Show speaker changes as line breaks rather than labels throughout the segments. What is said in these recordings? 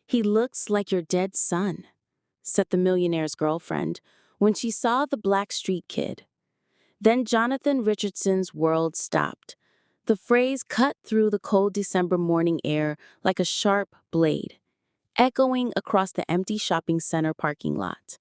"He looks like your dead son," said the millionaire's girlfriend when she saw the black street kid. Then Jonathan Richardson's world stopped. The phrase cut through the cold December morning air like a sharp blade, echoing across the empty shopping center parking lot.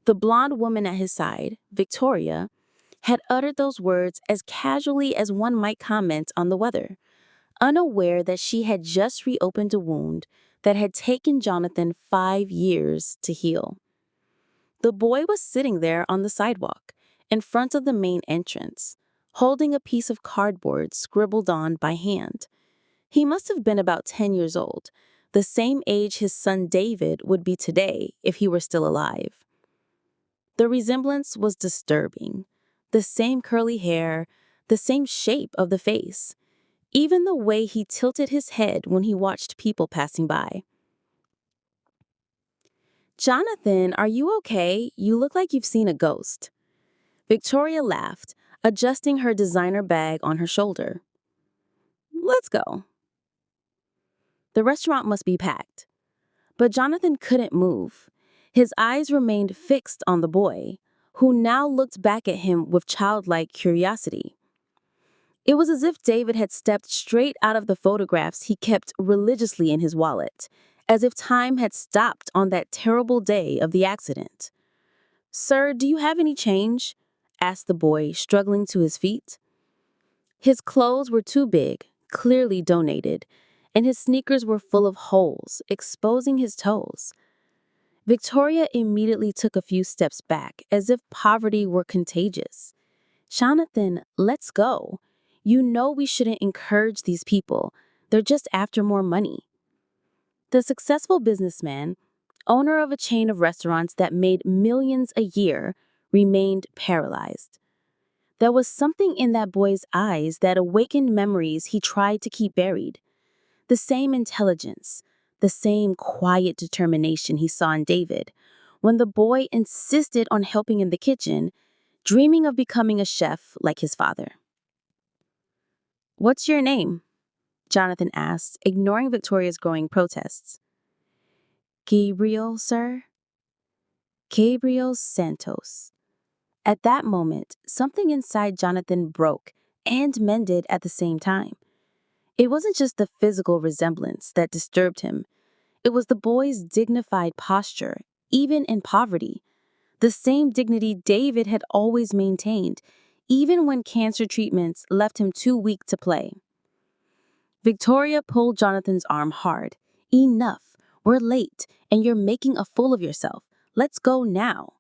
The blonde woman at his side, Victoria, had uttered those words as casually as one might comment on the weather, unaware that she had just reopened a wound that had taken Jonathan 5 years to heal. The boy was sitting there on the sidewalk, in front of the main entrance, holding a piece of cardboard scribbled on by hand. He must have been about 10 years old, the same age his son David would be today if he were still alive. The resemblance was disturbing. The same curly hair, the same shape of the face, even the way he tilted his head when he watched people passing by. "Jonathan, are you okay? You look like you've seen a ghost." Victoria laughed, adjusting her designer bag on her shoulder. "Let's go." The restaurant must be packed. But Jonathan couldn't move. His eyes remained fixed on the boy, who now looked back at him with childlike curiosity. It was as if David had stepped straight out of the photographs he kept religiously in his wallet, as if time had stopped on that terrible day of the accident. "Sir, do you have any change?" asked the boy, struggling to his feet. His clothes were too big, clearly donated, and his sneakers were full of holes, exposing his toes. Victoria immediately took a few steps back, as if poverty were contagious. "Jonathan, let's go. You know we shouldn't encourage these people. They're just after more money." The successful businessman, owner of a chain of restaurants that made millions a year, remained paralyzed. There was something in that boy's eyes that awakened memories he tried to keep buried. The same intelligence, the same quiet determination he saw in David when the boy insisted on helping in the kitchen, dreaming of becoming a chef like his father. "What's your name?" Jonathan asked, ignoring Victoria's growing protests. "Gabriel, sir." Gabriel Santos. At that moment, something inside Jonathan broke and mended at the same time. It wasn't just the physical resemblance that disturbed him. It was the boy's dignified posture, even in poverty. The same dignity David had always maintained, even when cancer treatments left him too weak to play. Victoria pulled Jonathan's arm hard. "Enough. We're late, and you're making a fool of yourself. Let's go now."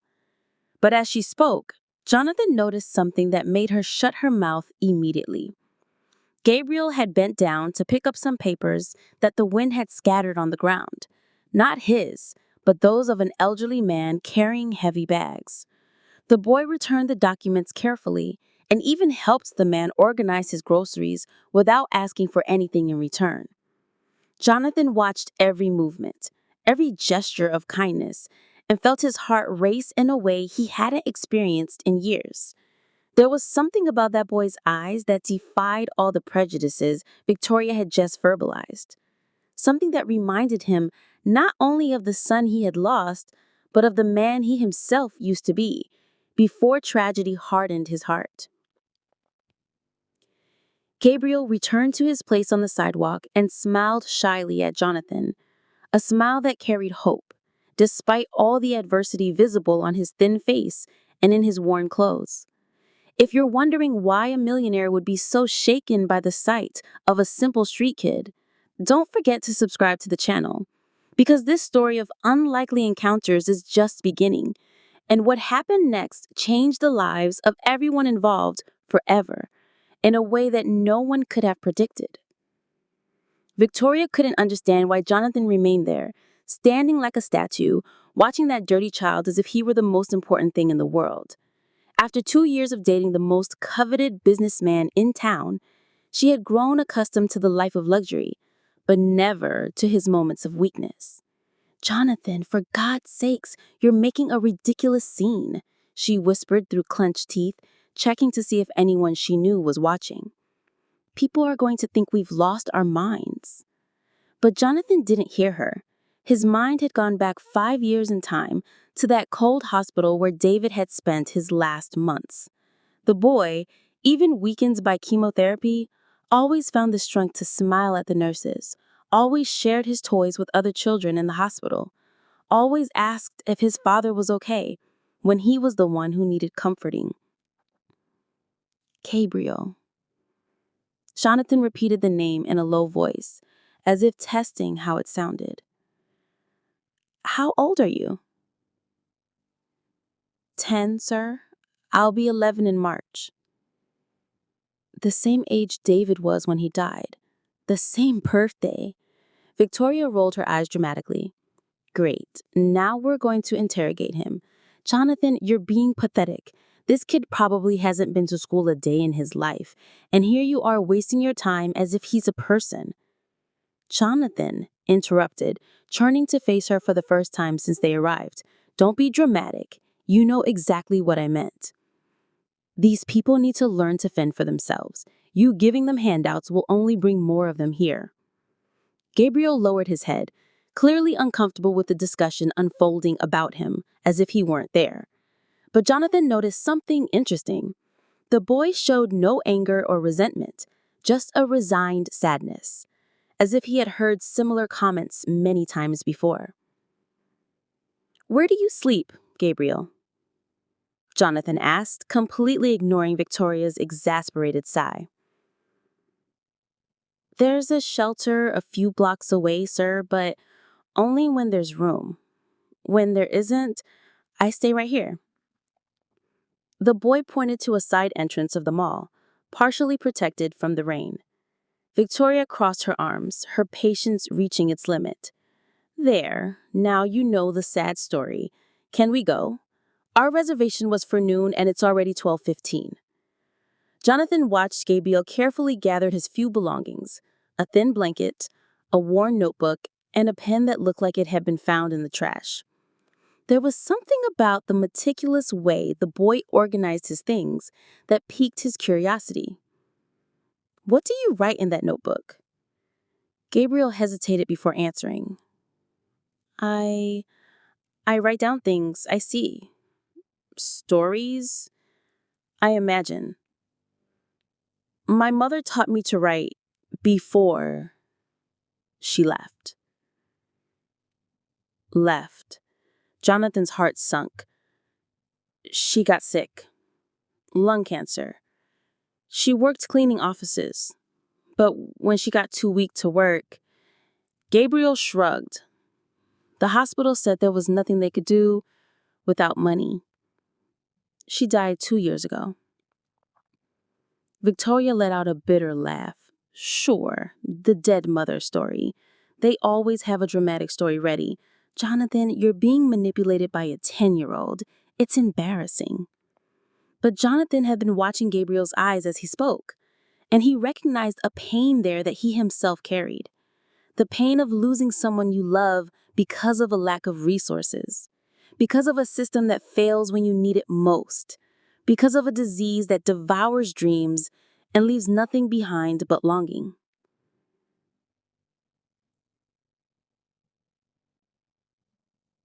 But as she spoke, Jonathan noticed something that made her shut her mouth immediately. Gabriel had bent down to pick up some papers that the wind had scattered on the ground. Not his, but those of an elderly man carrying heavy bags. The boy returned the documents carefully and even helped the man organize his groceries without asking for anything in return. Jonathan watched every movement, every gesture of kindness, and felt his heart race in a way he hadn't experienced in years. There was something about that boy's eyes that defied all the prejudices Victoria had just verbalized. Something that reminded him not only of the son he had lost, but of the man he himself used to be, before tragedy hardened his heart. Gabriel returned to his place on the sidewalk and smiled shyly at Jonathan, a smile that carried hope, despite all the adversity visible on his thin face and in his worn clothes. If you're wondering why a millionaire would be so shaken by the sight of a simple street kid, don't forget to subscribe to the channel, because this story of unlikely encounters is just beginning, and what happened next changed the lives of everyone involved forever, in a way that no one could have predicted. Victoria couldn't understand why Jonathan remained there, standing like a statue, watching that dirty child as if he were the most important thing in the world. After 2 years of dating the most coveted businessman in town, she had grown accustomed to the life of luxury, but never to his moments of weakness. "Jonathan, for God's sakes, you're making a ridiculous scene," she whispered through clenched teeth, checking to see if anyone she knew was watching. "People are going to think we've lost our minds." But Jonathan didn't hear her. His mind had gone back 5 years in time to that cold hospital where David had spent his last months. The boy, even weakened by chemotherapy, always found the strength to smile at the nurses, always shared his toys with other children in the hospital, always asked if his father was okay when he was the one who needed comforting. Gabriel. Jonathan repeated the name in a low voice, as if testing how it sounded. How old are you? 10, sir. I'll be 11 in March. The same age David was when he died. The same birthday. Victoria rolled her eyes dramatically. Great. Now we're going to interrogate him. Jonathan, you're being pathetic. This kid probably hasn't been to school a day in his life, and here you are wasting your time as if he's a person. Jonathan interrupted, turning to face her for the first time since they arrived. Don't be dramatic. You know exactly what I meant. These people need to learn to fend for themselves. You giving them handouts will only bring more of them here. Gabriel lowered his head, clearly uncomfortable with the discussion unfolding about him, as if he weren't there. But Jonathan noticed something interesting. The boy showed no anger or resentment, just a resigned sadness, as if he had heard similar comments many times before. Where do you sleep, Gabriel? Jonathan asked, completely ignoring Victoria's exasperated sigh. There's a shelter a few blocks away, sir, but only when there's room. When there isn't, I stay right here. The boy pointed to a side entrance of the mall, partially protected from the rain. Victoria crossed her arms, her patience reaching its limit. There, now you know the sad story. Can we go? Our reservation was for noon and it's already 12:15. Jonathan watched Gabriel carefully gather his few belongings, a thin blanket, a worn notebook, and a pen that looked like it had been found in the trash. There was something about the meticulous way the boy organized his things that piqued his curiosity. What do you write in that notebook? Gabriel hesitated before answering. I write down things I see. Stories I imagine. My mother taught me to write before she left. Left. Jonathan's heart sunk. She got sick. Lung cancer. She worked cleaning offices. But when she got too weak to work, Gabriel shrugged. The hospital said there was nothing they could do without money. She died 2 years ago. Victoria let out a bitter laugh. Sure, the dead mother story. They always have a dramatic story ready. Jonathan, you're being manipulated by a 10-year-old. It's embarrassing. But Jonathan had been watching Gabriel's eyes as he spoke, and he recognized a pain there that he himself carried. The pain of losing someone you love because of a lack of resources, because of a system that fails when you need it most, because of a disease that devours dreams and leaves nothing behind but longing.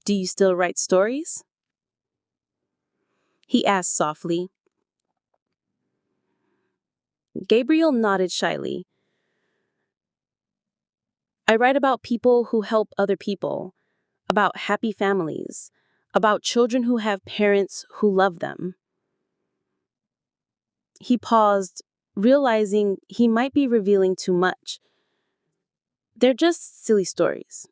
Do you still write stories? He asked softly. Gabriel nodded shyly. I write about people who help other people, about happy families, about children who have parents who love them. He paused, realizing he might be revealing too much. They're just silly stories.